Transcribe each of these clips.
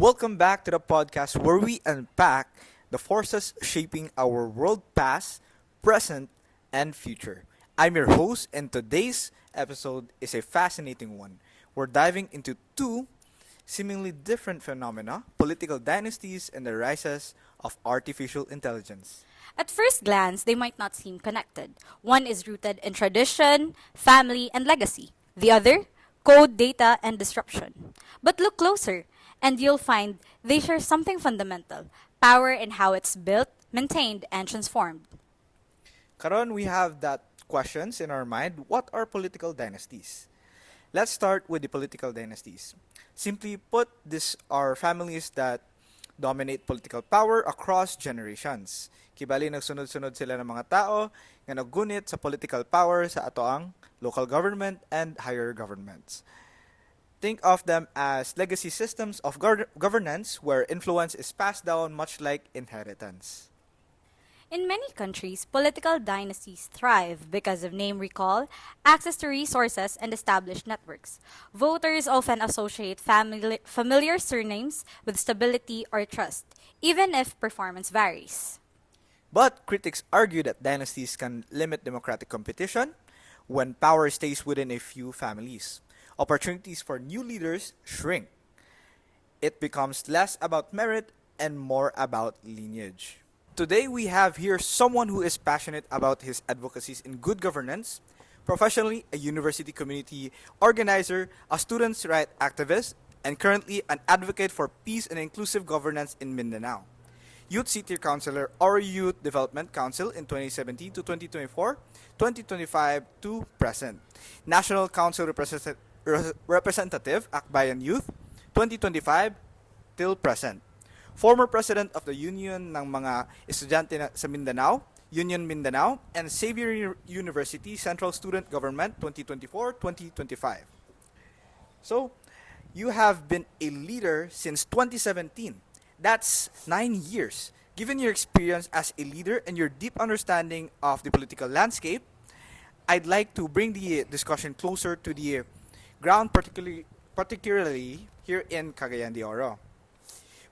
Welcome back to the podcast where we unpack the forces shaping our world past, present, and future. I'm your host, and today's episode is a fascinating one. We're diving into two seemingly different phenomena: political dynasties and the rises of artificial intelligence. At first glance, they might not seem connected. One is rooted in tradition, family, and legacy. The other, code, data, and disruption. But look closer, and you'll find they share something fundamental: power in how it's built, maintained, and transformed. Karon, we have that questions in our mind. What are political dynasties? Let's start with the political dynasties. Simply put, these are families that dominate political power across generations. Kibali nagsunod-sunod sila ng mga tao nga naggunit sa political power sa atoang local government and higher governments. Think of them as legacy systems of governance where influence is passed down much like inheritance. In many countries, political dynasties thrive because of name recall, access to resources, and established networks. Voters often associate familiar surnames with stability or trust, even if performance varies. But critics argue that dynasties can limit democratic competition when power stays within a few families. Opportunities for new leaders shrink. It becomes less about merit and more about lineage. Today, we have here someone who is passionate about his advocacies in good governance, professionally a university community organizer, a students' rights activist, and currently an advocate for peace and inclusive governance in Mindanao. Youth City Councilor or Youth Development Council in 2017 to 2024, 2025 to present. National Council Representative, Akbayan Youth, 2025 till present. Former President of the Union ng mga Estudyante sa Mindanao, Union Mindanao, and Xavier University Central Student Government 2024-2025. So, you have been a leader since 2017. That's 9 years. Given your experience as a leader and your deep understanding of the political landscape, I'd like to bring the discussion closer to the ground, particularly here in Cagayan de Oro.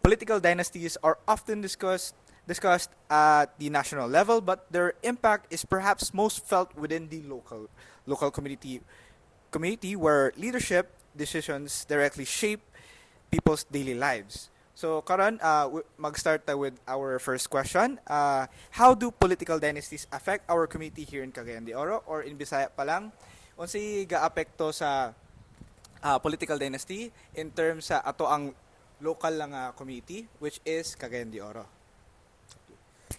Political dynasties are often discussed at the national level, but their impact is perhaps most felt within the local community where leadership decisions directly shape people's daily lives. So, Karan, mag-start with our first question. How do political dynasties affect our community here in Cagayan de Oro, or in Bisaya pa lang? Unsay ga-apekto sa political dynasty in terms sa ato ang local lang community, which is Cagayan de Oro?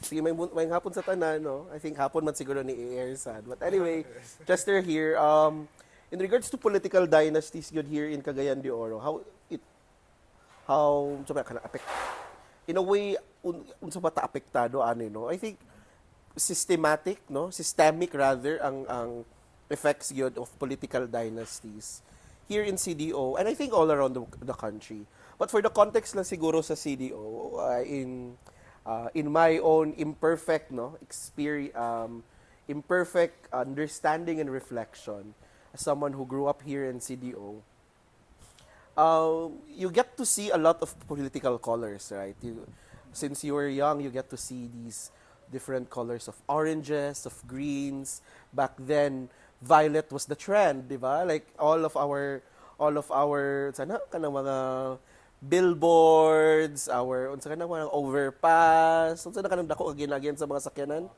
Sige, may hapon sa tanan, no? I think hapon man siguro ni air sad. But anyway, Chester here. In regards to political dynasties good here in Cagayan de Oro, how sabi ka na affect? In a way, unsa ba ta apektado ani, no? I think systemic rather ang effects yun of political dynasties here in CDO and I think all around the country. But for the context lang siguro sa CDO, in my own imperfect imperfect understanding and reflection as someone who grew up here in CDO, you get to see a lot of political colors, right? Since you were young, you get to see these different colors of oranges, of greens. Back then, violet was the trend, di ba? Like all of our sana kanang mga billboards, unsa kanang mga overpass, unsa na kanang dako again sa mga sakyanan?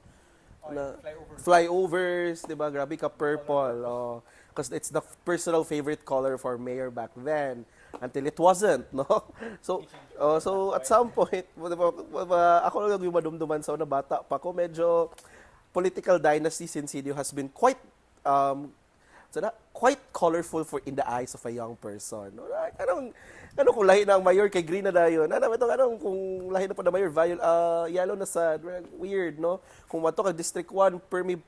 Na flyovers, di ba? Grabe ka purple. Because it's the personal favorite color for mayor back then until it wasn't, no? So at some point, ako lang yung madumduman sa una bata pa ko, medyo political dynasty in CDO has been quite colorful in the eyes of a young person. Ano kung lahi na ang mayor kay green na dayon? Kung lahi na pa na mayor yellow na sad, weird, no? Kung mato ka District 1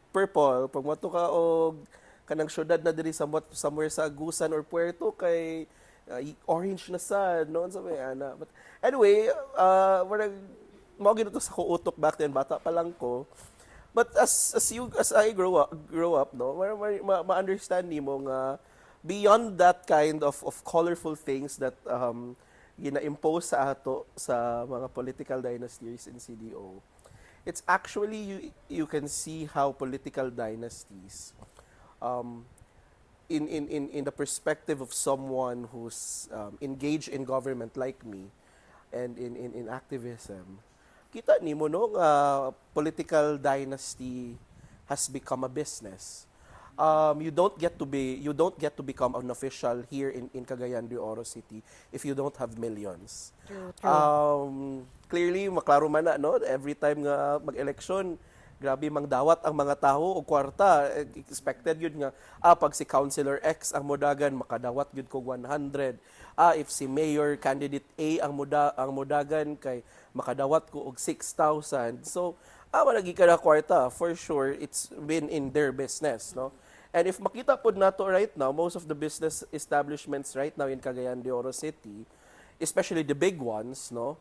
purple, pag mato ka og kanang syudad na diri somewhere sa Agusan or Puerto kay orange na sad, no? Sabi ana. But anyway, mao gid to sa ko utok back then, bata pa lang ko. But as I grow up, no, ma-understand nimo nga beyond that kind of colorful things that gina-impose sa ato sa mga political dynasties in CDO, it's actually you can see how political dynasties in the perspective of someone who's engaged in government like me and in activism, kita nimo no political dynasty has become a business. You don't get to become an official here in Cagayan de Oro City if you don't have millions. True. Clearly maklaro man na no, every time nga mag-election, grabe mang dawat ang mga tao og kwarta. Expected yun nga pag si Councilor X ang modagan makadawat gyud ko 100. If si Mayor candidate A ang modagan kay makadawat ko og 6,000. So malagi ka na kwarta, for sure it's been in their business, no? And if makita po nato right now, most of the business establishments right now in Cagayan de Oro City, especially the big ones, no,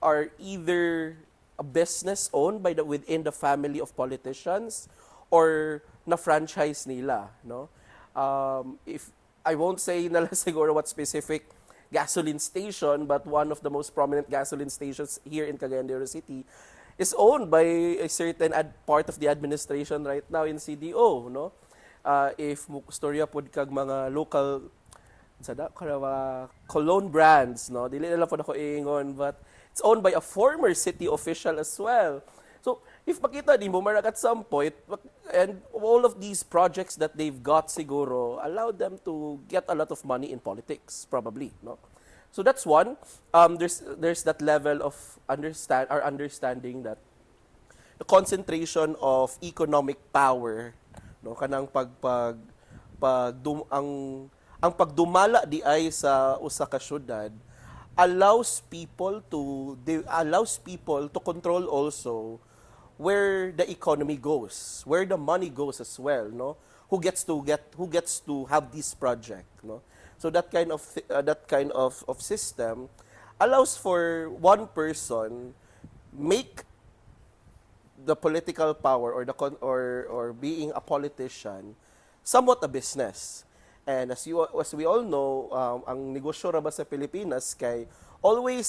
are either a business owned by within the family of politicians or na franchise nila, no? If I won't say na lang siguro what specific gasoline station, but one of the most prominent gasoline stations here in Cagayan de Oro City is owned by a certain part of the administration right now in CDO, no? If storya pod kag mga local cologne brands, no, dili na lang pod ako ingon, but it's owned by a former city official as well. So if makita din mo at some point, and all of these projects that they've got siguro allow them to get a lot of money in politics, probably, no? So that's one. There's that level of understanding that the concentration of economic power, no, kanang ang pagdumala di ay sa usa ka syudad allows people to control also where the economy goes, where the money goes as well, no? Who gets to have this project, no? So that kind of system allows for one person make the political power or being a politician somewhat a business. And as we all know, ang negosyo ra ba sa Pilipinas kay always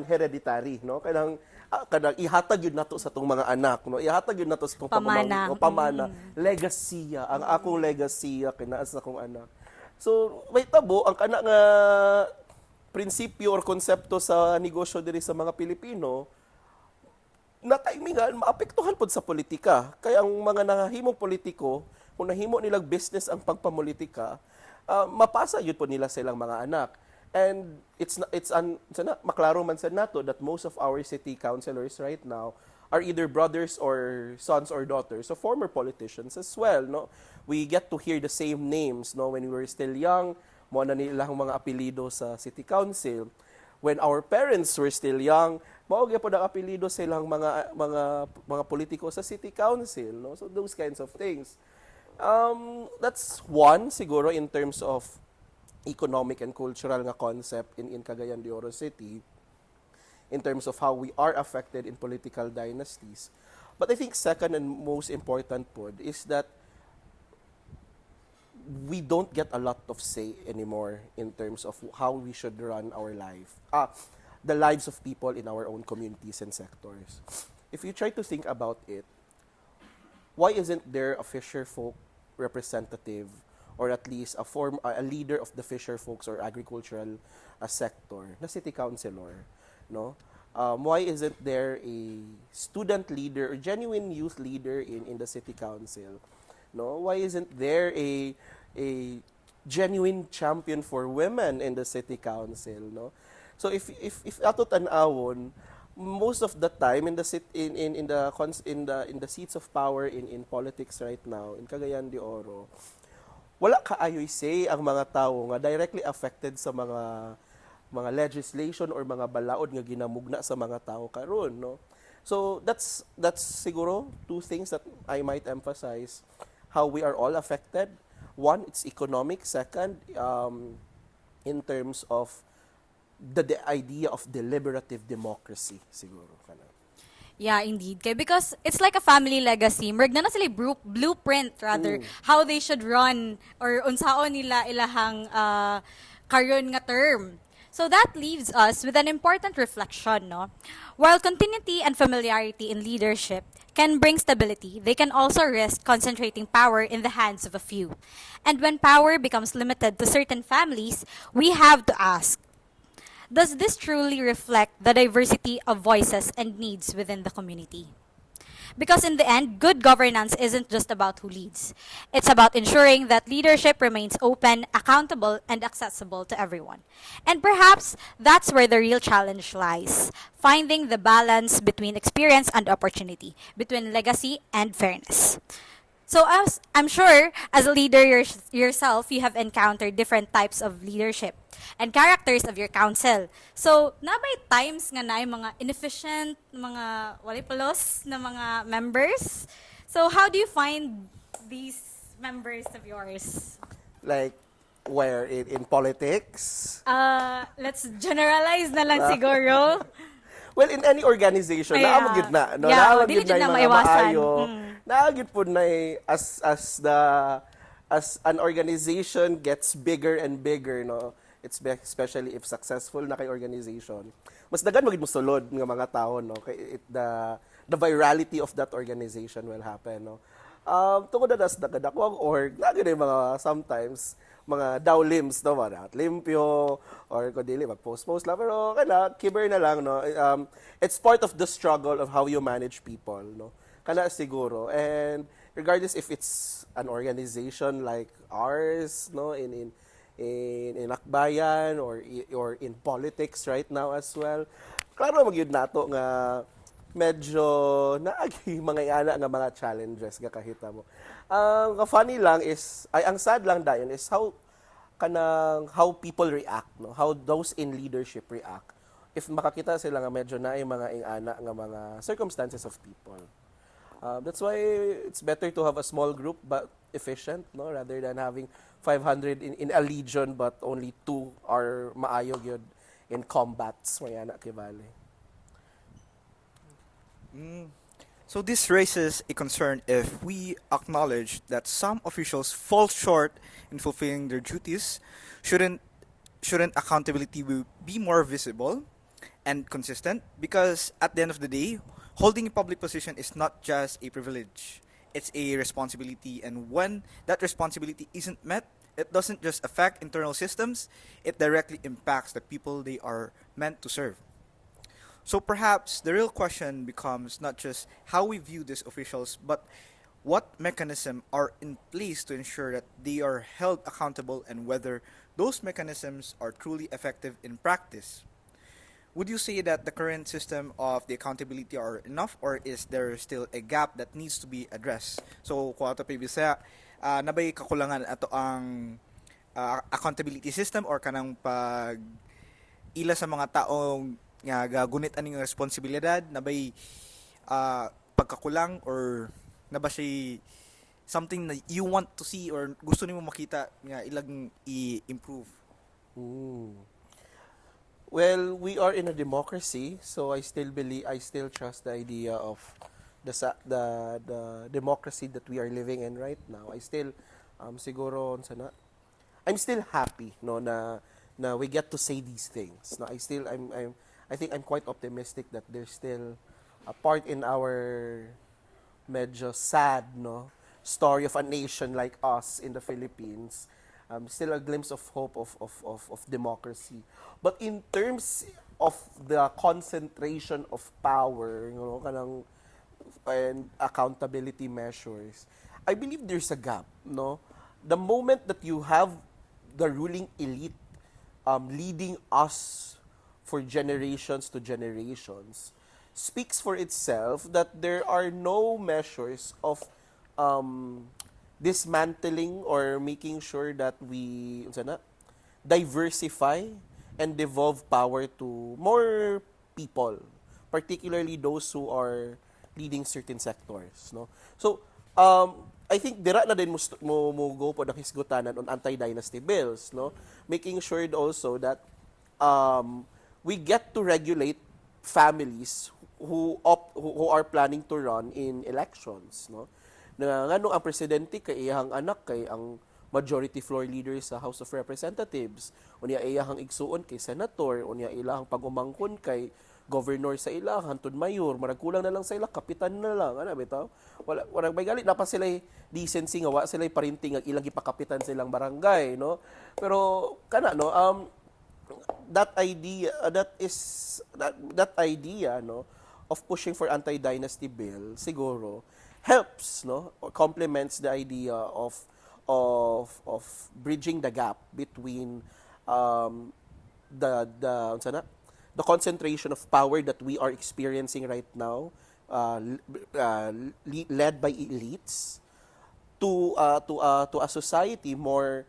hereditary, no? Kanang ihatag yun nato sa tong mga anak, no? Ihatag yun nato sa tong pamana, legacy, ang akong legacy kinaas sa akong anak. So, may tabo ang kana nga prinsipyo or konsepto sa negosyo diri sa mga Pilipino na timingan maapektuhan pod sa politika. Kaya ang mga nahimong politiko, kung nahimo nilang business ang pagpamulitika, mapasa yun po nila sa ilang mga anak. And maklaro man sa nato that most of our city councilors right now are either brothers or sons or daughters of former politicians as well, no? We get to hear the same names, no? When we were still young, mo na nilang mga apelyido sa city council. When our parents were still young, mao gyud po ang apelyido sa ilang mga politiko sa city council, no? So those kinds of things. That's one siguro in terms of economic and cultural nga concept in Cagayan de Oro City, in terms of how we are affected in political dynasties. But I think second and most important pod is that we don't get a lot of say anymore in terms of how we should run our life. The lives of people in our own communities and sectors. If you try to think about it, why isn't there a fisher folk representative or at least a leader of the fisher folks or agricultural sector na city councilor, no? Why isn't there a student leader or genuine youth leader in the city council? No, why isn't there a genuine champion for women in the city council, no? So if ato tan-awon, most of the time in the seats of power in politics right now in Cagayan de Oro, wala kaayoy say ang mga tao nga directly affected sa mga legislation or mga balaod nga ginamugna sa mga tao karon, no? So that's siguro two things that I might emphasize how we are all affected. One, it's economic. Second, in terms of the idea of deliberative democracy siguro kana. Yeah, indeed. Kay because it's like a family legacy. Murag na sila blueprint rather how they should run or unsaon nila ilahang karon nga term. So that leaves us with an important reflection, no? While continuity and familiarity in leadership can bring stability, they can also risk concentrating power in the hands of a few. And when power becomes limited to certain families, we have to ask, does this truly reflect the diversity of voices and needs within the community? Because in the end, good governance isn't just about who leads. It's about ensuring that leadership remains open, accountable, and accessible to everyone. And perhaps that's where the real challenge lies, finding the balance between experience and opportunity, between legacy and fairness. So as I'm sure, as a leader yourself, you have encountered different types of leadership and characters of your council. So, nabay times nga na mga inefficient, mga walipalos na mga members. So, how do you find these members of yours? Like, where? In politics? Let's generalize na lang siguro. Well, in any organization, Yeah. naamagid na. No? Yeah, Naamagid dili na jud yung na mga maiwasan. maayo. Naagid po na as an organization gets bigger and bigger, no? Especially if successful na kay organization. Mas dagan magid mo sulod ng mga tao, no? Kay the virality of that organization will happen, no? Tungod na das nakadako ang org, lagi na yung mga sometimes mga daw limbs, no, mga limpyo or kung dili mag-post lang, pero kiber na lang, no. It's part of the struggle of how you manage people, no. Kana siguro, and regardless if it's an organization like ours, no, in Akbayan or in politics right now as well, klaro magyud nato nga medyo naagi mga ana nga mga challenges nga kahita mo. Ang funny lang is ang sad lang dayon is how people react, no, how those in leadership react if makakita sila nga medyo na mga ingana nga mga circumstances of people. That's why it's better to have a small group but efficient, no, rather than having 500 in a legion but only 2 are maayo gyud in combats may ana kibali. So this raises a concern if we acknowledge that some officials fall short in fulfilling their duties. Shouldn't accountability be more visible and consistent? Because at the end of the day, holding a public position is not just a privilege. It's a responsibility, and when that responsibility isn't met, it doesn't just affect internal systems, it directly impacts the people they are meant to serve. So perhaps the real question becomes not just how we view these officials, but what mechanisms are in place to ensure that they are held accountable and whether those mechanisms are truly effective in practice. Would you say that the current system of the accountability are enough, or is there still a gap that needs to be addressed? So kung ato pa bisa, nabay kakulangan ato ang accountability system or kanang pag ila sa mga taong nga gagunit aning responsibilidad, nabay pagkakulang, or naba siya something na you want to see or gusto nimo makita nga ilang i-improve? Well, we are in a democracy, so I still trust the idea of the democracy that we are living in right now. I still siguro sana I'm still happy, no, na we get to say these things. No, I think I'm quite optimistic that there's still a part in our medyo sad, no, story of a nation like us in the Philippines. Still a glimpse of hope of democracy. But in terms of the concentration of power, you know, kanang and accountability measures, I believe there's a gap, no? The moment that you have the ruling elite leading us for generations to generations speaks for itself that there are no measures of dismantling or making sure that we diversify and devolve power to more people, particularly those who are leading certain sectors, no. So I think dira na din mo go po nakisgutanan on anti-dynasty bills, no, making sure also that we get to regulate families who are planning to run in elections, no. Na ngano ang presidente kay iyang anak kay ang majority floor leader sa House of Representatives, unya iyahang igsuon kay senator, unya ilahang pagumangkon kay governor sa ila, hantod mayor, marag kulang na lang sa ila, kapitan na lang, ano bitaw? Wala may galit na pa sila decency nga, wa sila parinting ang ilang ipakapitan silang barangay, no? Pero kana no, that idea no of pushing for anti-dynasty bill siguro helps no or complements the idea of bridging the gap between the concentration of power that we are experiencing right now, led by elites, to a society more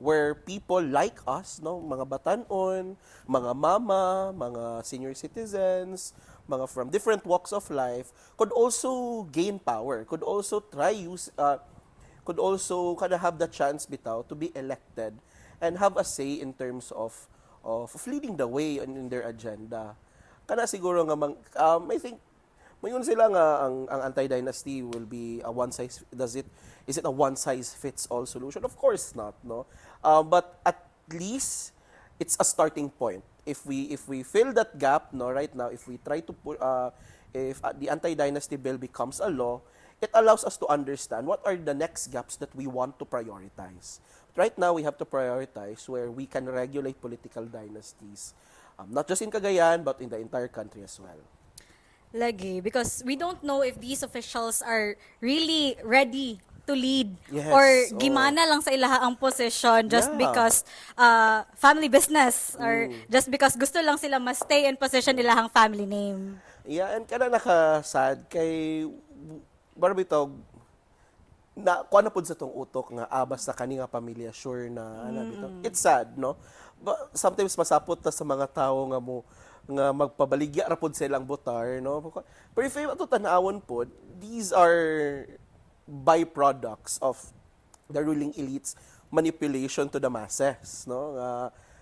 where people like us, no, mga batanon, mga mama, mga senior citizens, mga from different walks of life, could also gain power, could also kind of have the chance bitaw to be elected and have a say in terms of leading the way in their agenda. Kana siguro nga I think mayon sila nga ang anti-dynasty will be a one size is it a one size fits all solution? Of course not, no. But at least it's a starting point. If we fill that gap, no, right now, if we try to if the anti-dynasty bill becomes a law, it allows us to understand what are the next gaps that we want to prioritize. Right now, we have to prioritize where we can regulate political dynasties, not just in Cagayan, but in the entire country as well. Lagi, because we don't know if these officials are really ready to lead Yes, or oo. gimana lang sa ilaha ang position just Yeah. because family business or just because gusto lang sila ma-stay in position ilahang family name. Yeah, and kana nakasad kay barbitog na kuan na pud sa tong utok nga abas sa kani nga pamilya sure na ano bitaw. It's sad, no? But sometimes masapot ta sa mga tawo nga magpabaligya ra pud silang botar, no? Pero if ato tan-awon pud, these are byproducts of the ruling elites manipulation to the masses, no?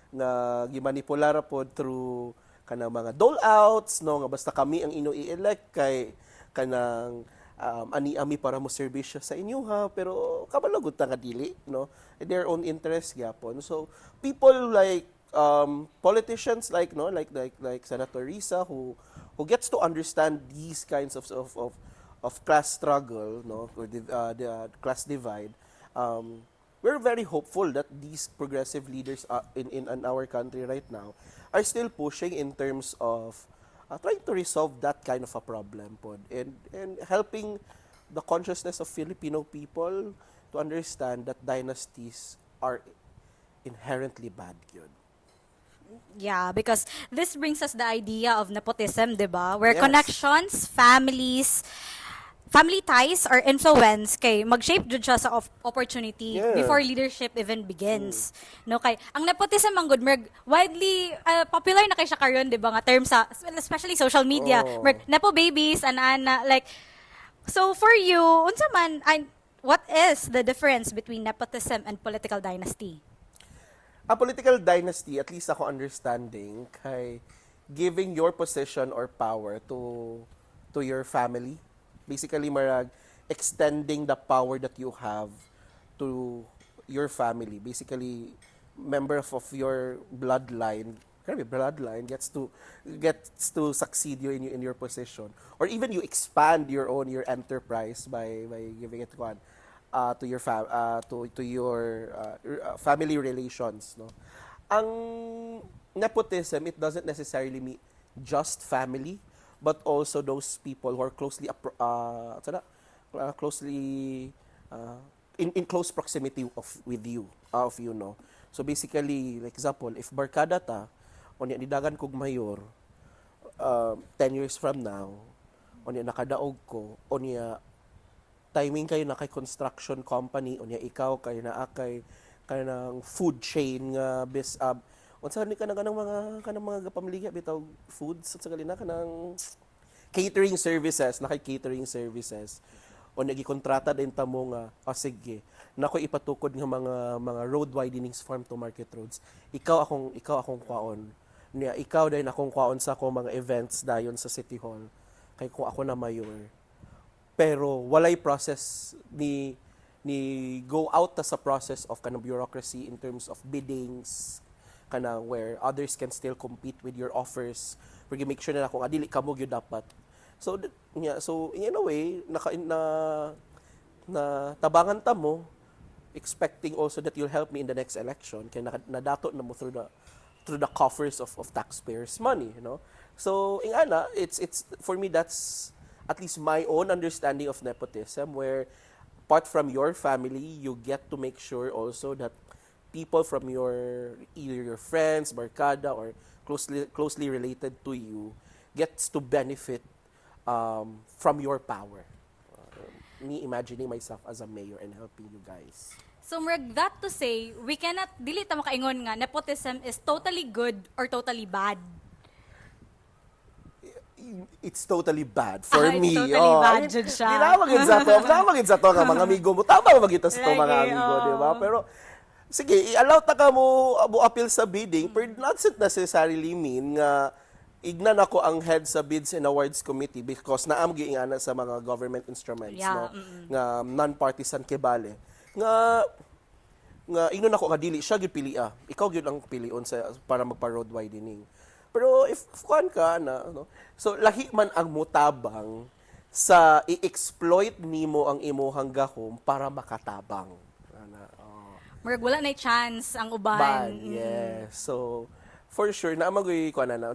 Nga gimanipula ra pod through kanang mga dole-outs, no? Nga basta kami ang i-elect kay kanang ani-ami para mo serbisyo sa inyo ha, pero kabalagod ta nga dili, no? Their own interest gyapon. So people like politicians like Senator Risa who gets to understand these kinds of class struggle, no, or the class divide. We're very hopeful that these progressive leaders in our country right now are still pushing in terms of trying to resolve that kind of a problem pod, and helping the consciousness of Filipino people to understand that dynasties are inherently bad yun. Yeah, because this brings us the idea of nepotism, 'di ba? Where Yes. connections, family ties or influence kay mag-shape jud siya sa opportunity Yeah. before leadership even begins. No, kay ang nepotism ang good merg widely popular na kay siya karon, 'di ba, nga term sa especially social media. Oh. Merg nepo babies ana like so for you unsa man what is the difference between nepotism and political dynasty? A political dynasty, at least ako understanding, kay giving your position or power to your family. Basically, marag extending the power that you have to your family. Basically, member of your bloodline, gets to succeed you in your position, or even you expand your enterprise by giving it one to your family relations, no. Ang nepotism, it doesn't necessarily mean just family, but also those people who are closely in close proximity with you, no. So basically, like example, if barkada ta unya nidagan kog mayor 10 years from now, unya nakadaog ko, unya timing kayo na kay construction company, unya ikaw kay kanang food chain nga unsa ni kanang mga pamilya bitaw foods sa galina kanang catering services, na kay catering services. Unya gikontrata din ta mo nga sige, nako ipatukod nga mga road widenings farm to market roads. Ikaw akong kwaon. Niya ikaw din akong kwaon sa ako mga events dayon sa City Hall. Kay kung ako na mayor. Pero walay process ni ni go out ta sa process of kanang bureaucracy in terms of biddings kanang where others can still compete with your offers pero make sure na kung adili ka mo gyud dapat. So so in a way na tabangan ta mo expecting also that you'll help me in the next election kaya nadato na mo through the coffers of taxpayers money, you know. So ingana it's for me that's at least my own understanding of nepotism where apart from your family you get to make sure also that people from either your friends, barkada or closely related to you gets to benefit from your power. Me imagining myself as a mayor and helping you guys. So, murag that to say, we cannot, dili ta makaingon nga, nepotism is totally good or totally bad. It's totally bad for me. It's totally bad, jud siya. Dinamagin sa to nga mga amigo mo. Tama magita sa to mga amigo, di ba? Pero, sige, i-allow ta ka mo appeal sa bidding, but not necessarily mean nga ignan ako ang head sa Bids and Awards Committee because naam giingana sa mga government instruments, no? Nga non-partisan kibale. Nga ingnon ako nga dili siya gyud pilia. Ikaw gyud ang pilion para magpa-road widening. Pero if kuan ka na, no? So lahi man ang mutabang sa i-exploit nimo ang imuhang gahom para makatabang. Murag wala na chance ang uban. Yes. So for sure na magoy kuan na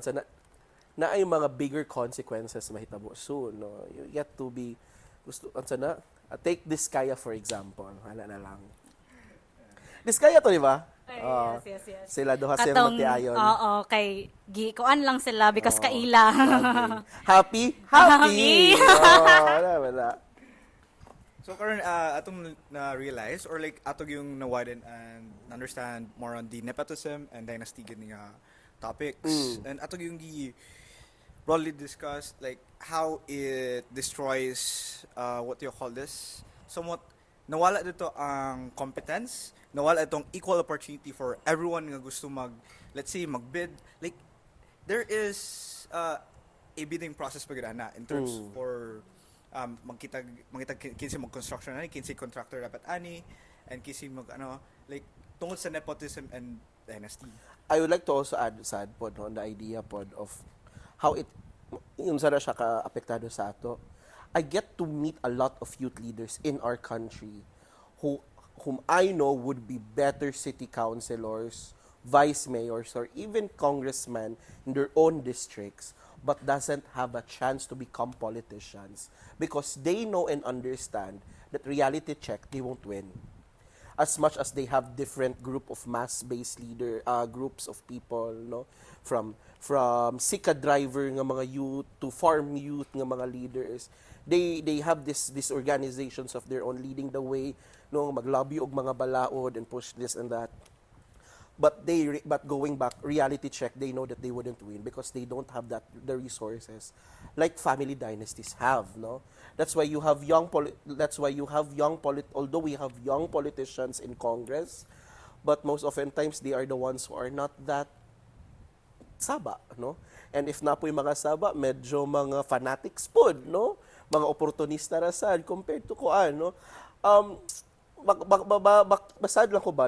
na ay mga bigger consequences mahitabo soon, no. You get to be gusto unsa na take this kaya for example, hala na lang. This kaya to, di ba? Yes. Sila duha siya matiayon. Oo, kay gikuan lang sila because kaila. Okay. Happy. Wala. So karon atong na-realize or like atong yung na-widen and understand more on the nepotism and dynasty gini nga topics and atong yung broadly discussed like how it destroys what do you call this, somewhat nawala dito ang competence, nawala itong equal opportunity for everyone nga gusto let's say magbid, like there is a bidding process pagana in terms for magkita kinsi mag-construction ani, kinsi contractor dapat ani, and kinsi like tungod sa nepotism and dynasty. I would like to also add sad pod on the idea pod of how it yung sana siya ka-apektado sa ato. I get to meet a lot of youth leaders in our country whom I know would be better city councilors, vice mayors, or even congressmen in their own districts, but doesn't have a chance to become politicians because they know and understand that reality check, they won't win. As much as they have different group of mass-based groups of people, no, from sika driver nga mga youth to farm youth nga mga leaders, they have these organizations of their own leading the way, no, maglobby og mga balaod and push this and that. But going back, reality check, they know that they wouldn't win because they don't have the resources like family dynasties have, no. That's why you have although we have young politicians in Congress, but most oftentimes they are the ones who are not that saba, no. And if na po yung mga saba, medyo mga fanatics po, no, mga oportunista ra sad compared to kuan, no. Basad lang ko ba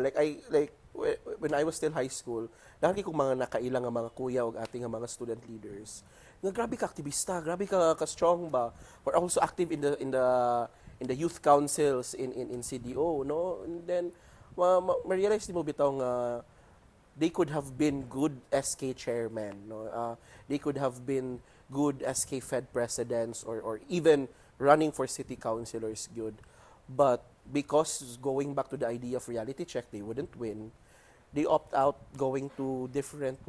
when I was still high school, lagi kong mga nakailang nga mga kuya o ating mga student leaders. Nga grabe ka aktivista, grabe ka strong ba. We're also active in the youth councils in CDO, no? And then ma-realize mo bitaw nga they could have been good SK chairmen, no? They could have been good SK Fed presidents or even running for city councilors good. But because going back to the idea of reality check, they wouldn't win. They opt out going to different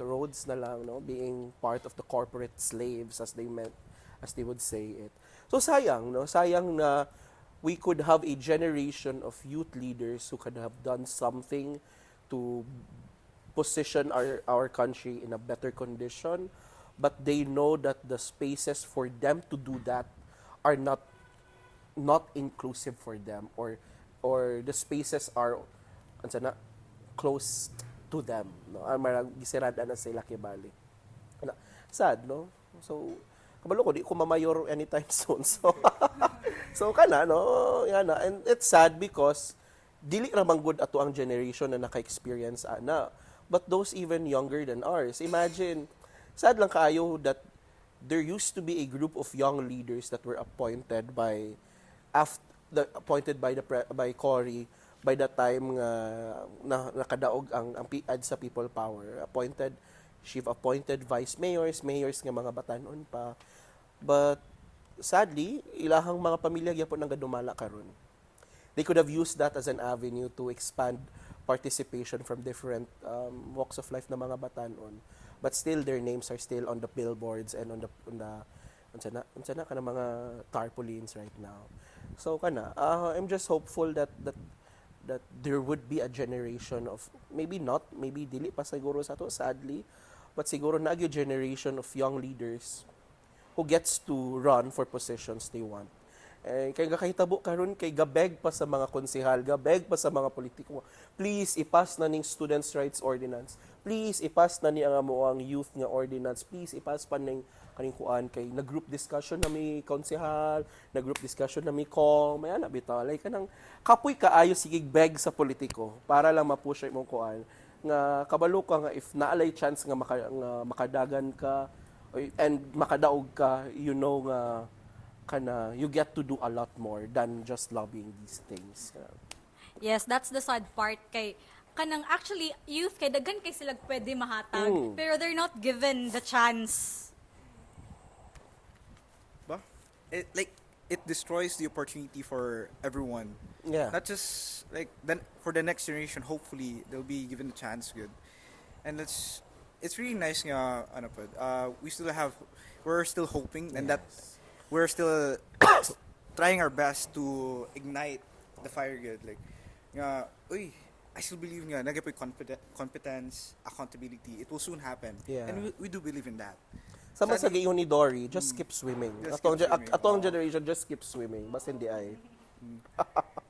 roads na lang, no, being part of the corporate slaves as they would say it. So sayang na we could have a generation of youth leaders who could have done something to position our country in a better condition, but they know that the spaces for them to do that are not inclusive for them or the spaces are close to them, no. Marang gisirada na sila kibali. Sad, no. So kabalo ko di ko mamayor anytime soon. So So kana no, yana, and it's sad because dili ra man gud ato ang generation na naka-experience ana. But those even younger than ours, imagine, sad lang kaayo that there used to be a group of young leaders that were appointed by by Cory by the time nga nakadaog ang ad sa people power, appointed chief appointed vice mayors nga mga batanon pa. But sadly, ilahang mga pamilya gyapon ang gadumala karon. They could have used that as an avenue to expand participation from different walks of life na mga batanon. But still, their names are still on the billboards and on the unsa na kana mga tarpaulins right now. So kana, I'm just hopeful that there would be a generation of maybe dili pa siguro sa to sadly, but siguro na gyud generation of young leaders who gets to run for positions they want. Kay gakahitabo karon kay gabeg pa sa mga konsehal, gabeg pa sa mga politiko. Please ipas na ning students rights ordinance. Please ipas na ni ang amoang youth nga ordinance. Please ipas pa ning kaning kuan kay na group discussion na may konsehal, na group discussion na may kong, may ana bitaw like kanang kapoy kaayo sige beg sa politiko para lang ma-push imong kuan nga kabalo ka nga if naalay chance nga makadagan ka and makadaog ka, you know nga kana you get to do a lot more than just lobbying these things. Yes, that's the sad part kay kanang actually youth kay daghan kay sila pwede mahatag pero they're not given the chance. Ba? It destroys the opportunity for everyone. Yeah. Not just like then for the next generation. Hopefully they'll be given the chance. Good, and it's really nice nga ano po. We're still hoping and that we're still trying our best to ignite the fire. Good, like nga. I still believe nga nagapoy competence, accountability. It will soon happen, Yeah. and we do believe in that. Sama sa gayon ni Dory, just keep swimming. Just Atong keep swimming. atong generation just keep swimming. Basta hindi ay.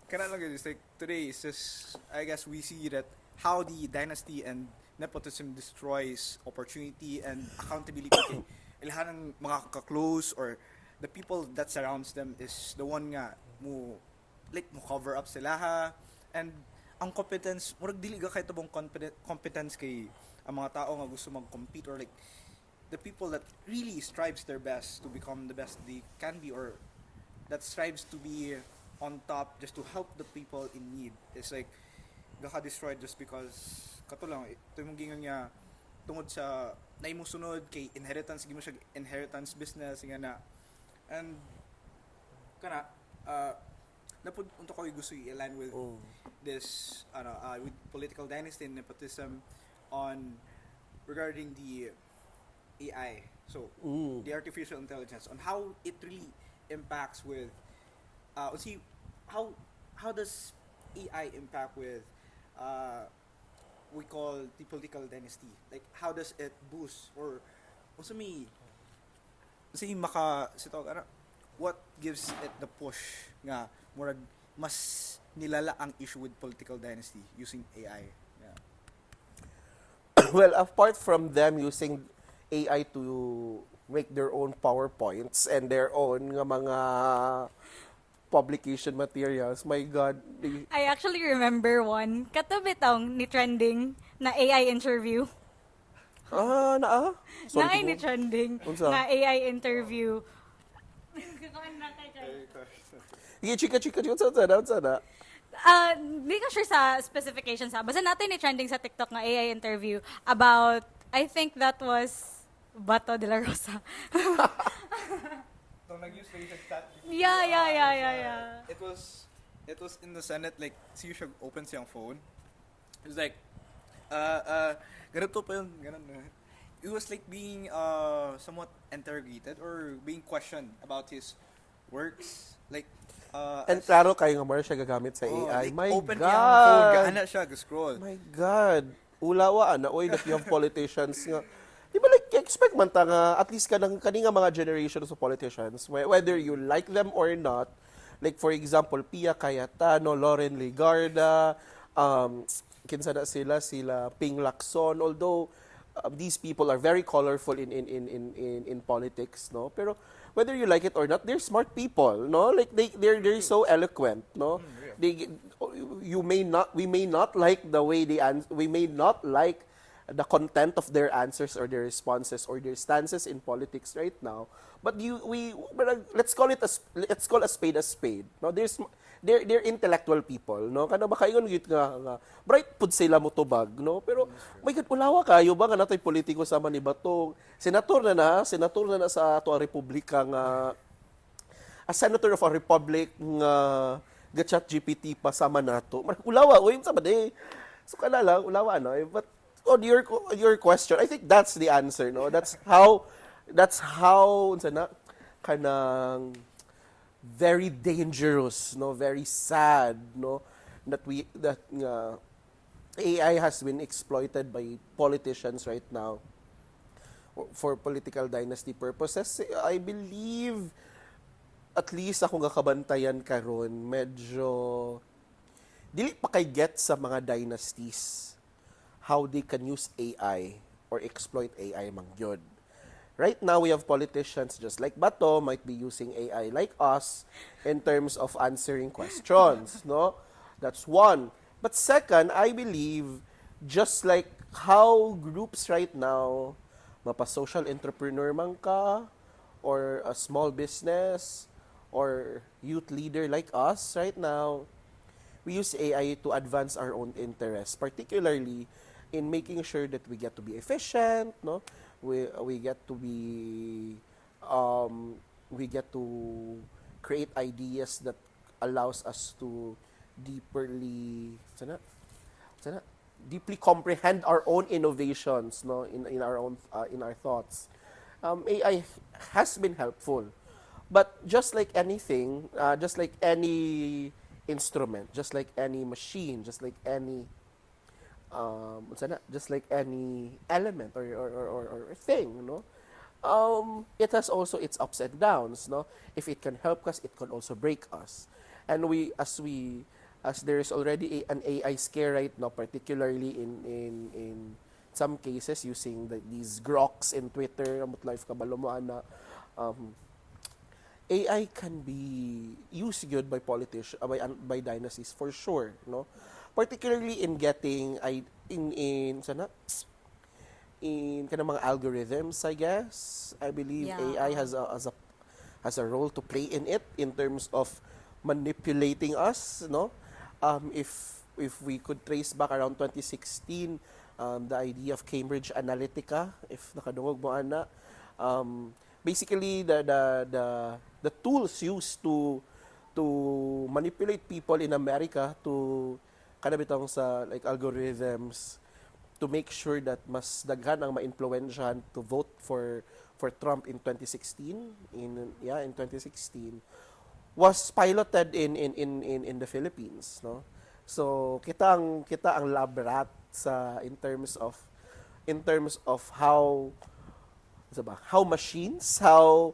Kana lang guys, like today is just I guess we see that how the dynasty and nepotism destroys opportunity and accountability. Kay ilahan ng mga ka-close or the people that surrounds them is the one nga mo cover up sila ha, and ang competence murag dili ga kay tabong competence kay ang mga tao nga gusto mag-compete or like the people that really strives their best to become the best they can be or that strives to be on top just to help the people in need is like gaka-destroyed just because kato lang ito yung gingan niya tungod sa naimo sunod kay inheritance gimo siya inheritance business nga na and kana napud unto ko gusto i-align with this with political dynasty and nepotism on regarding the AI, so the artificial intelligence, on how it really impacts with see how does AI impact with we call the political dynasty, like how does it boost or also may say what gives it the push nga murag mas nilala ang issue with political dynasty using AI. Yeah. Well, apart from them using AI to make their own PowerPoints and their own nga mga publication materials, my God. I actually remember one katabi taong ni trending na AI interview. Sorry, Ni trending Unsa? na AI interview. Chika, unsa na? Hindi ka sure sa specifications ha. Basta natin ni trending sa TikTok na AI interview about, I think that was Bato de la Rosa. Yeah. It was in the Senate, like si siya open siyang phone. It was like ganito pa yun, ganun na. It was like being somewhat interrogated or being questioned about his works, like And klaro kayo nga mara siya gagamit sa AI. like, My open niya ang phone, God. gaana siya scroll. My God. Ulawa na oy that yung politicians nga. Di ba like expect man ta nga at least kanang kaninga mga generations of politicians whether you like them or not, like for example Pia Cayetano, Lauren Legarda, kinsa na sila Ping Lacson, although these people are very colorful in politics, no, pero whether you like it or not, they're smart people, no? Like they're so eloquent, no? They we may not like the way we may not like the content of their answers or their responses or their stances in politics right now, but let's call a spade a spade, no? They're intellectual people, no? Kana ba kayo nga bright pud sila motubag, no? Pero my God, ulawa kayo ba nga natoy politiko sa Manibatong senator na sa ato a republika nga a senator of a republic nga ga-chat GPT pa sama nato. Ulawa oy sa bade. So kana lang ulawa no. But on your question, I think that's the answer, no? That's how unsa na kanang very dangerous, no, very sad, no, that AI has been exploited by politicians right now for political dynasty purposes. I believe at least ako nga kabantayan karon medyo dili pa kay get sa mga dynasties how they can use AI or exploit AI man gyud. Right now, we have politicians just like Bato might be using AI like us in terms of answering questions, no? That's one. But second, I believe just like how groups right now, mapa-social entrepreneur man ka, or a small business, or youth leader like us right now, we use AI to advance our own interests, particularly in making sure that we get to be efficient, no? We get to be we get to create ideas that allows us to deeply comprehend our own innovations, no, in our own in our thoughts. AI has been helpful, but just like anything, just like any instrument, just like any machine, just like any just like any element or thing, no? It has also its ups and downs, no? If it can help us, it can also break us. And as there is already an AI scare right now, particularly in some cases using these groks in Twitter, life kabalomoana, AI can be used good by politicians, by dynasties for sure, no? Particularly in getting in kind of mga algorithms, I guess. I believe AI has a role to play in it in terms of manipulating us, no? If we could trace back around 2016, the idea of Cambridge Analytica, if nakadungog mo ana, basically the tools used to manipulate people in America to kanabitang sa like algorithms to make sure that mas daghan ang ma-influensyahan to vote for Trump in 2016 in 2016 was piloted in the Philippines, no? So kita ang lab rat sa in terms of how machines, how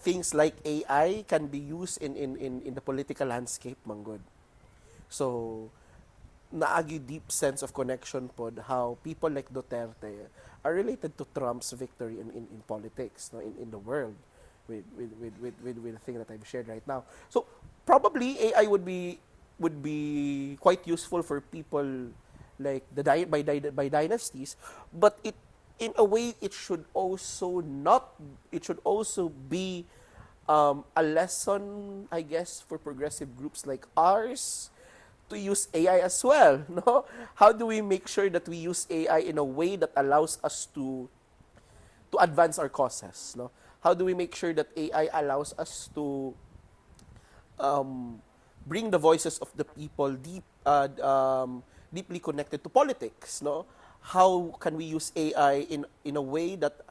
things like AI can be used in the political landscape manggod. So naagi deep sense of connection pod how people like Duterte are related to Trump's victory in politics, no, in the world with the thing that I've shared right now. So probably AI would be quite useful for people like by dynasties, but in a way it should also be a lesson, I guess, for progressive groups like ours to use AI as well, no? How do we make sure that we use AI in a way that allows us to advance our causes, no? How do we make sure that AI allows us to bring the voices of the people deeply connected to politics, no? How can we use AI in a way that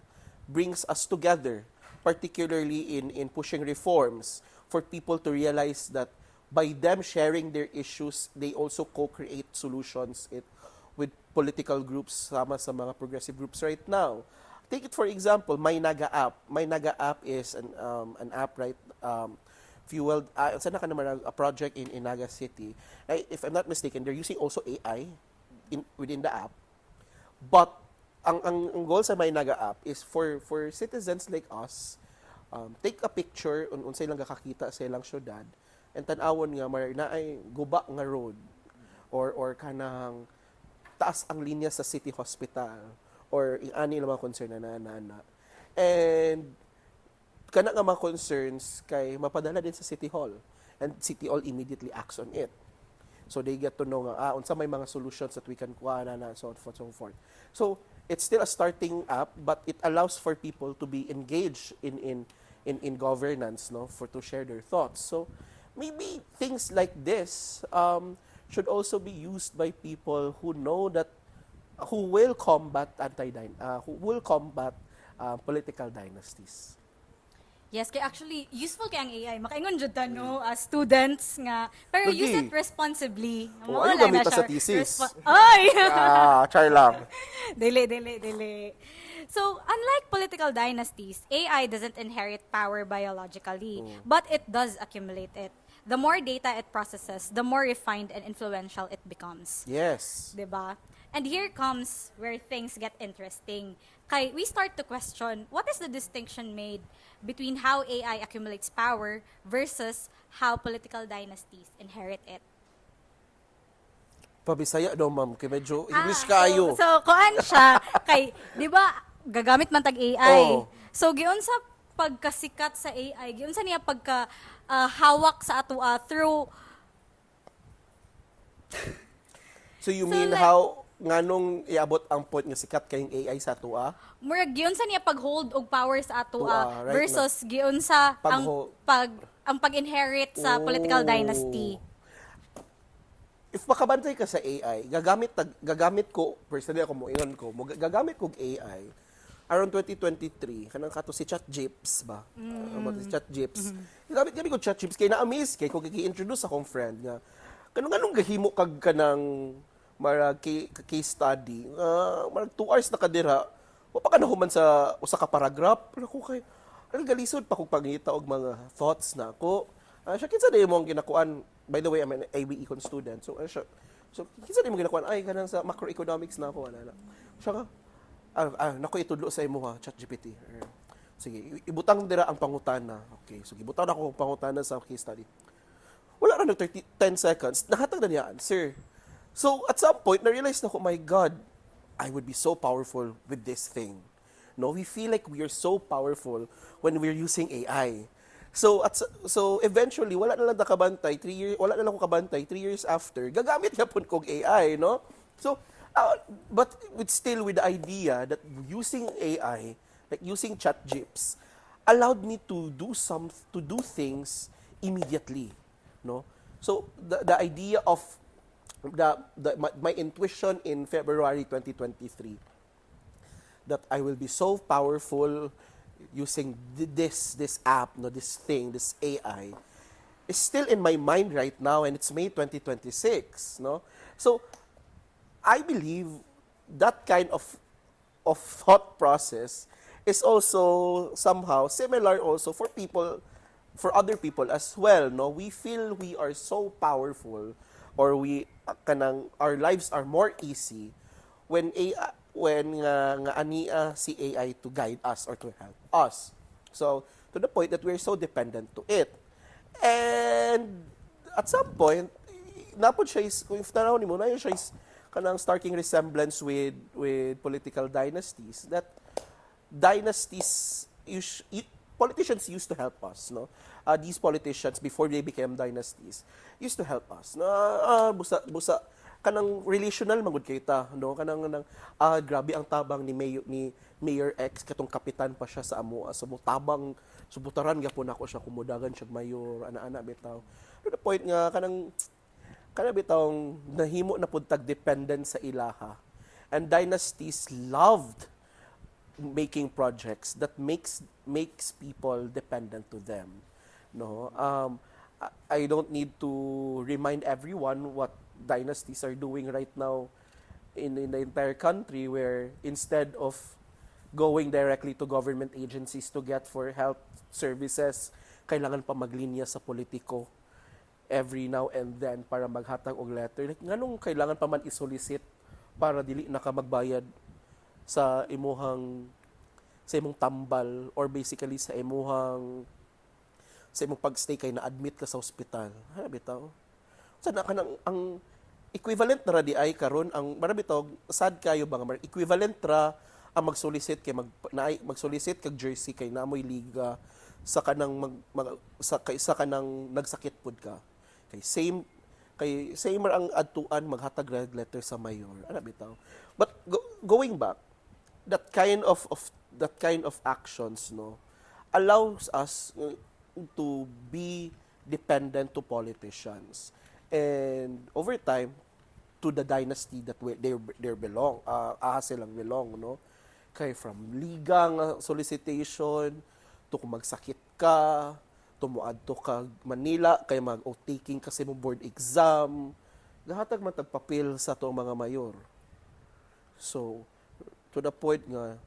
brings us together, particularly in pushing reforms for people to realize that by them sharing their issues, they also co-create solutions with political groups sama sa mga progressive groups right now. Take it for example, My Naga app. My Naga app is an app, right, fueled sana ka naman a project in Naga City. If I'm not mistaken, they're using also AI within the app. But ang goal sa My Naga app is for citizens like us take a picture unsay lang kakakita sa ilang syudad and tan-awon nga na ay guba nga road or kanang taas ang linya sa city hospital or ani lang mga concern na. And kana nga mga concerns kay mapadala din sa City Hall and City Hall immediately acts on it. So they get to know nga unsa may mga solutions that we can kuha na so forth. So it's still a starting up, but it allows for people to be engaged in governance, no, to share their thoughts. So maybe things like this should also be used by people who know that who will combat political dynasties. Yes, kaya actually, useful kaya ang AI. Makaingon jud ta, no, as students nga. Pero use it responsibly. Ayaw gamit sa thesis. Ay! Try lang. Dili. So, unlike political dynasties, AI doesn't inherit power biologically, but it does accumulate it. The more data it processes, the more refined and influential it becomes. Yes. Diba? And here comes where things get interesting. We start to question, what is the distinction made between how AI accumulates power versus how political dynasties inherit it? Pabisaya daw, ma'am. Kaya medyo English kayo. So, kuan siya. Di ba, gagamit man tag AI. Oh. So, giun sa pagkasikat sa AI, giun sa niya pagka hawak sa atua through... So you mean like, how nganong iabot ang point nga sikat kayong AI sa atua? Murag giun sa niya pag-hold og power sa atua right versus giun sa ang pag-inherit sa political dynasty. If makabantay ka sa AI, gagamit ko personally ako gagamit ko AI around 2023 kanang kato si ChatGPT ba? Si ChatGPT. Gagamit ko ChatGPT kay na-amaze kay ko gi-introduce akong friend nga kanang gahimo kag kanang marag case study, marag 2 hours na kadira, wa pa ka nahuman sa usa ka paragraph, pero ko kay, galisod pa kong pangita og mga thoughts na ako. Siya, kinsa na yung ginakuan, by the way, I'm an ABE Econ student, so kinsa na yung ginakuan, ay, kanang sa macroeconomics na ako, siya ka, naku itudlo sa imo ha, ChatGPT. Sige, ibutang dira ang pangutana. Okay, so ibutang ako ang pangutana sa case study. Wala na 10 seconds, nahatag na niya answer. So, at some point, na-realize na ko, my God, I would be so powerful with this thing. No, we feel like we are so powerful when we're using AI. So, eventually, wala na lang nakabantay, 3 years, wala na lang ko kabantay, 3 years after, gagamit na po kong AI, no? So, but still with the idea that using AI, like using ChatGPT, allowed me to do things immediately, no? So, the idea of my intuition in February 2023 that I will be so powerful using this app, no, this thing, this AI, is still in my mind right now, and it's May 2026, no? So I believe that kind of thought process is also somehow similar also for other people as well, no? We feel we are so powerful, or our lives are more easy when ania si AI to guide us or to help us. So to the point that we're so dependent to it. And at some point, napod siya kung tanaw nimo na siya kanang starking resemblance with political dynasties, that dynasties politicians used to help us, no? These politicians, before they became dynasties, used to help us. Busa kanang relational magud kay ta, no? Kanang grabe ang tabang ni Mayor X katong kapitan pa siya sa amo, tabang subutaran gyapon ako siya kumudagan siya mayor, ana-ana bitaw. To the point nga kanang bitawng nahimo na pud tag dependent sa ilaha. And dynasties loved making projects that makes people dependent to them, no? I don't need to remind everyone what dynasties are doing right now in the entire country, where instead of going directly to government agencies to get for health services, kailangan pa maglinya sa politiko every now and then para maghatag og letter. Like, nganong kailangan pa man isolicit para dili na ka magbayad sa imuhang sa imong tambal or basically sa imong pagstay kay na-admit ka sa ospital. Ha, bitaw. Sana ka ang equivalent na ra di ay karon ang marami bitaw sad kayo ba nga equivalent ra ang mag-solicit kag jersey kay namoy liga sa kanang sa kanang nagsakit pud ka. Kay same ra ang adtuan maghatag red letter sa mayor. Ana bitaw. But going back, that kind of actions no allows us to be dependent to politicians, and over time to the dynasty that they belong, silang belong, no, kay from ligang solicitation to kung magsakit ka, tumuadto ka Manila kay mag-taking kasi mo board exam, gahatag man tagpapil sa to mga mayor. So to the point nga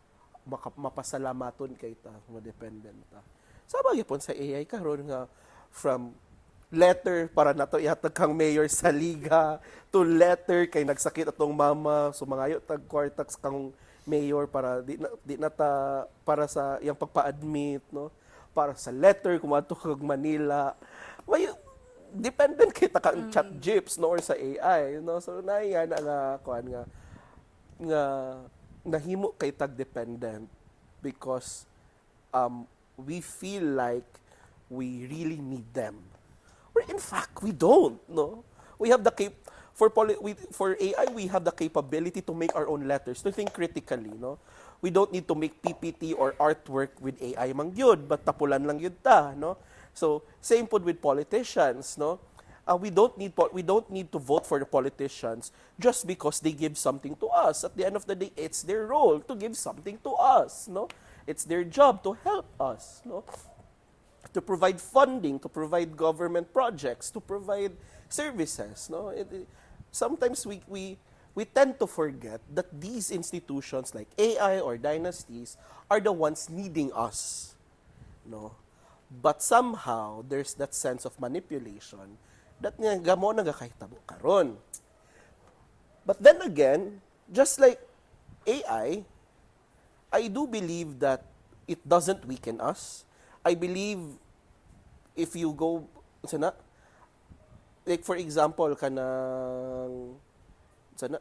mapasalamaton kay ta mga dependent ta. Sama gyapon sa AI karon nga from letter para nato ihatag kang mayor sa liga to letter kay nagsakit atong mama so mangayo tag quartax kang mayor para di na ta para sa iyang pagpa-admit, no, para sa letter kung adto kag Manila may dependent kita kang chat gyps no or sa AI, no, so naiya na nga kuan nga nahimo kay tag dependent because we feel like we really need them. Or in fact, we don't, no? We have the for AI, we have the capability to make our own letters, to think critically, no? We don't need to make PPT or artwork with AI mang yun, but tapulan lang yun ta, no? So, same pod with politicians, no? We don't need to vote for the politicians just because they give something to us. At the end of the day, it's their role to give something to us, no? It's their job to help us, no? To provide funding, to provide government projects, to provide services, no? Sometimes we tend to forget that these institutions like AI or dynasties are the ones needing us, no? But somehow there's that sense of manipulation that nga gamo nagakahitabo karon. But then again, just like AI, I do believe that it doesn't weaken us. I believe if you go sana like for example kanang sana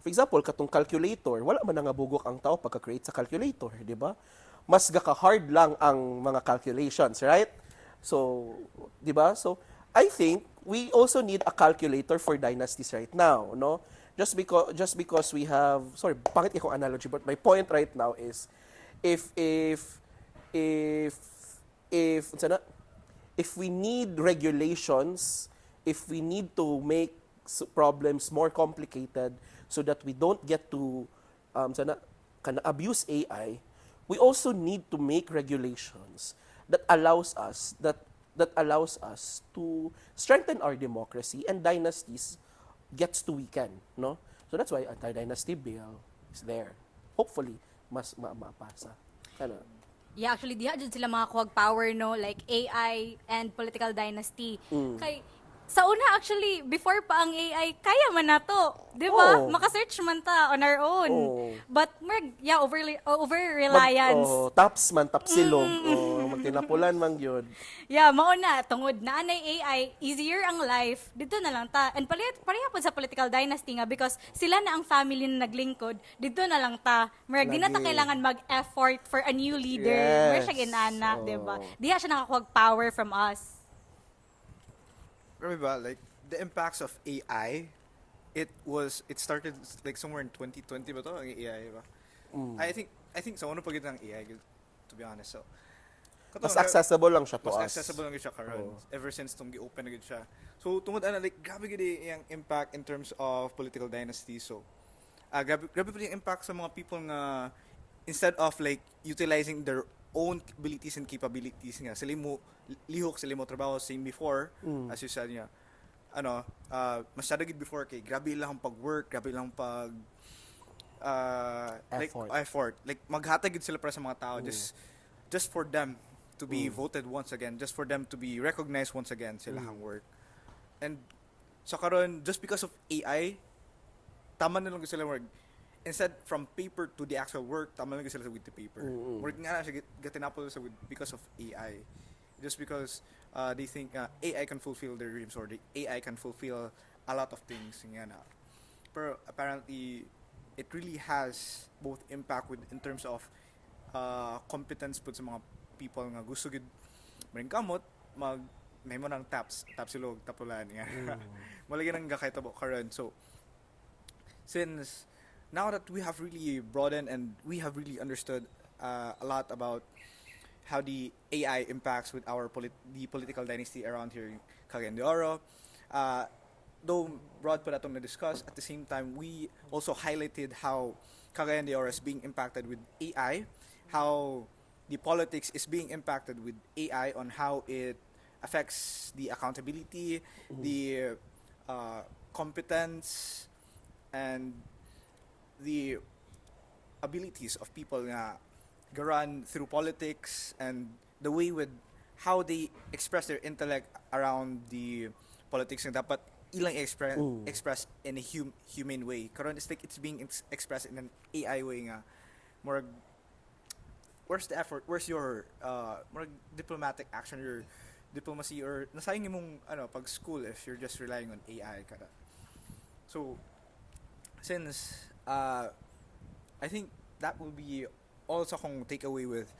for example katong calculator, wala man nga bugok ang tao pagka-create sa calculator, di ba? Mas gaka-hard lang ang mga calculations, right? So, di ba? So I think we also need a calculator for dynasties right now, no? Just because we have, sorry, pangit akong analogy, but my point right now is if we need regulations, if we need to make problems more complicated so that we don't get to abuse AI, we also need to make regulations that allows us to strengthen our democracy and dynasties gets to weaken, no? So that's why anti-dynasty bill is there. Hopefully, mas mapasa. Ano? Yeah, actually, diha dyan sila mga kuwag power, no? Like AI and political dynasty. Kay, sa una, actually, before pa ang AI, kaya man na to. Di ba? Oh. Makasearch man ta on our own. Oh. But, over-reliance. Tapsilog. Magtinapulan mang yun. Yeah, mauna, tungod na anay AI, easier ang life, dito na lang ta. And pareha po sa political dynasty nga because sila na ang family na naglingkod, dito na lang ta. Di na ta kailangan mag-effort for a new leader. Yes. Siya ginana, di ba? Diha siya nakakuha power from us. Remember, like the impacts of AI, it started like somewhere in 2020 ba to ang AI ba? I think sa una pagit ng AI, to be honest. So Mas accessible lang siya to us. Mas accessible lang siya karon. Ever since tong gi-open na gid siya. So tungod ana like grabe gid yung impact in terms of political dynasty. So grabe pa yung impact sa mga people nga instead of like utilizing their own abilities and capabilities nga sila mo lihok sila mo trabaho same before as you said niya masyado gid before kay grabe lang ang pag-work, grabe lang pag effort like maghatag gid sila para sa mga tao just for them to be voted once again, just for them to be recognized once again sila hang work. And sa karon just because of AI tama na lang sila work instead from paper to the actual work, tama lang sila sa with the paper. Work nga na siya gatinapol sa with because of AI. Just because they think AI can fulfill their dreams or the AI can fulfill a lot of things nga na. Pero apparently it really has both impact with in terms of competence pud sa mga people nga gusto gid maring kamot may mo ng tapsilog tapulan nga. Malagi nang gakahitabo karon. So since now that we have really broadened and we have really understood a lot about how the AI impacts with our the political dynasty around here in Cagayan de Oro, though broad pa natong na-discuss, at the same time, we also highlighted how Cagayan de Oro is being impacted with AI, how the politics is being impacted with AI on how it affects the accountability, the competence, and the abilities of people nga run through politics, and the way with how they express their intellect around the politics nga dapat ilang express in a humane way. Karon it's like it's being expressed in an AI way nga. More where's the effort? Where's your more diplomatic action, your diplomacy, or nasayang imong pag school if you're just relying on AI kada. So since I think that will be also akong takeaway with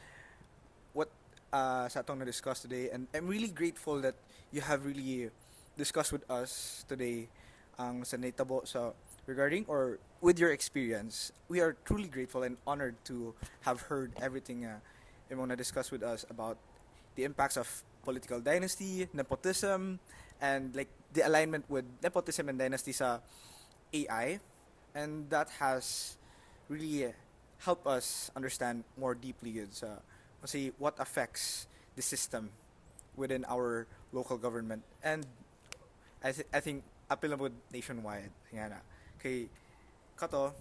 what sa atong na-discuss today, and I'm really grateful that you have really discussed with us today ang sa naitabo sa regarding or with your experience. We are truly grateful and honored to have heard everything imong na-discuss with us about the impacts of political dynasty, nepotism, and like the alignment with nepotism and dynasty sa AI, and that has really helped us understand more deeply yun sa kasi what affects the system within our local government, and I think applicable nationwide nga na kay kato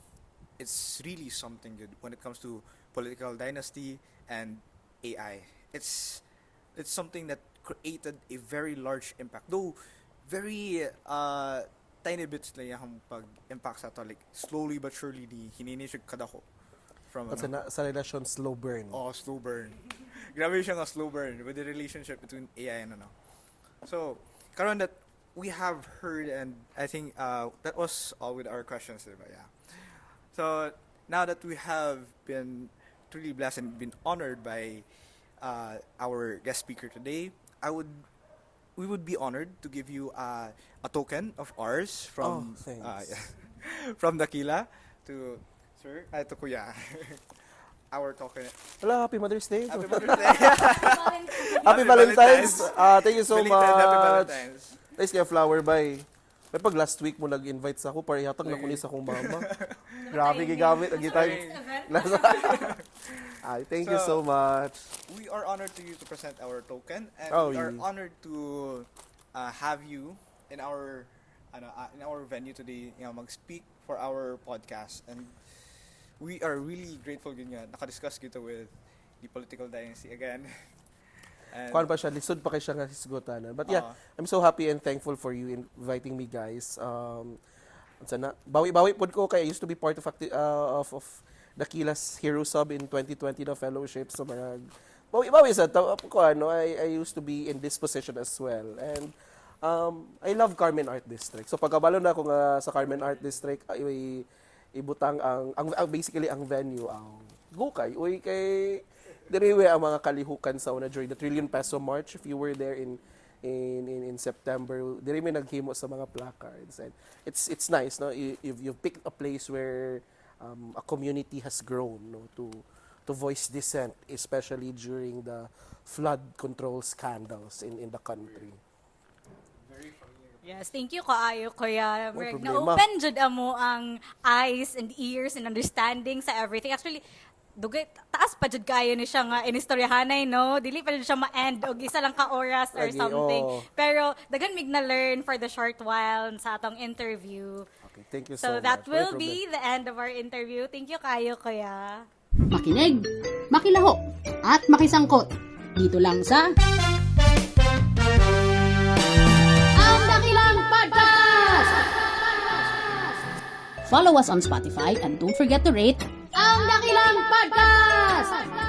it's really something good when it comes to political dynasty and AI. It's something that created a very large impact, though very tiny bits lang yung pag-impact sa to, like slowly but surely di hininisig kadako from Sa relasyon, slow burn. Oh, slow burn. Grabe siya nga slow burn with the relationship between AI and So, karon that we have heard, and I think that was all with our questions, diba? Yeah. So, now that we have been truly blessed and been honored by our guest speaker today, we would be honored to give you a token of ours from from Dakila to sir, to kuya. Our token. Hello, happy Mother's Day. Happy Mother's Day. Happy Valentine's. Thank you so Belated much. Happy Valentine's. Nice kaya flower bay. May pag last week mo nag-invite sa ako para yatag na kunin sa akong mama. Grabe gigamit ang time. Thank you so much. We are honored to present our token, and we are honored to have you in our venue today, mag-speak for our podcast, and we are really grateful yun nga naka-discuss kita with the political dynasty again. Kuan pa siya, lisod pa kay siya nga hisgotanan. But yeah, I'm so happy and thankful for you inviting me, guys. Sana bawi-bawi pod ko kay I used to be part of Dakila's Hero Sub in 2020 na fellowship, so marag bawi-bawi sa ko I used to be in this position as well. And I love Carmen Art District. So pagkabalo na ako nga sa Carmen Art District, ay ibutang ang basically ang venue ang Gukay. Uy kay diriwe ang mga kalihukan sa una during the Trillion Peso March. If you were there in September, diri may naghimo sa mga placards, and it's nice, no? You've picked a place where a community has grown, no, to voice dissent, especially during the flood control scandals in the country. Yes, thank you kaayo kuya. Walang Na-open jud amo ang eyes and ears and understanding sa everything. Actually, dugay taas pa jud kaayo ni siya nga inistoryahanay, no? Dili pa jud siya ma-end og isa lang ka oras or something. Pero daghan mig na learn for the short while sa atong interview. Okay, thank you so much. So that will be the end of our interview. Thank you kaayo kuya. Makinig, makilahok, at makisangkot. Dito lang sa Ang Dakilang Podcast! Follow us on Spotify and don't forget to rate ang Dakilang Podcast!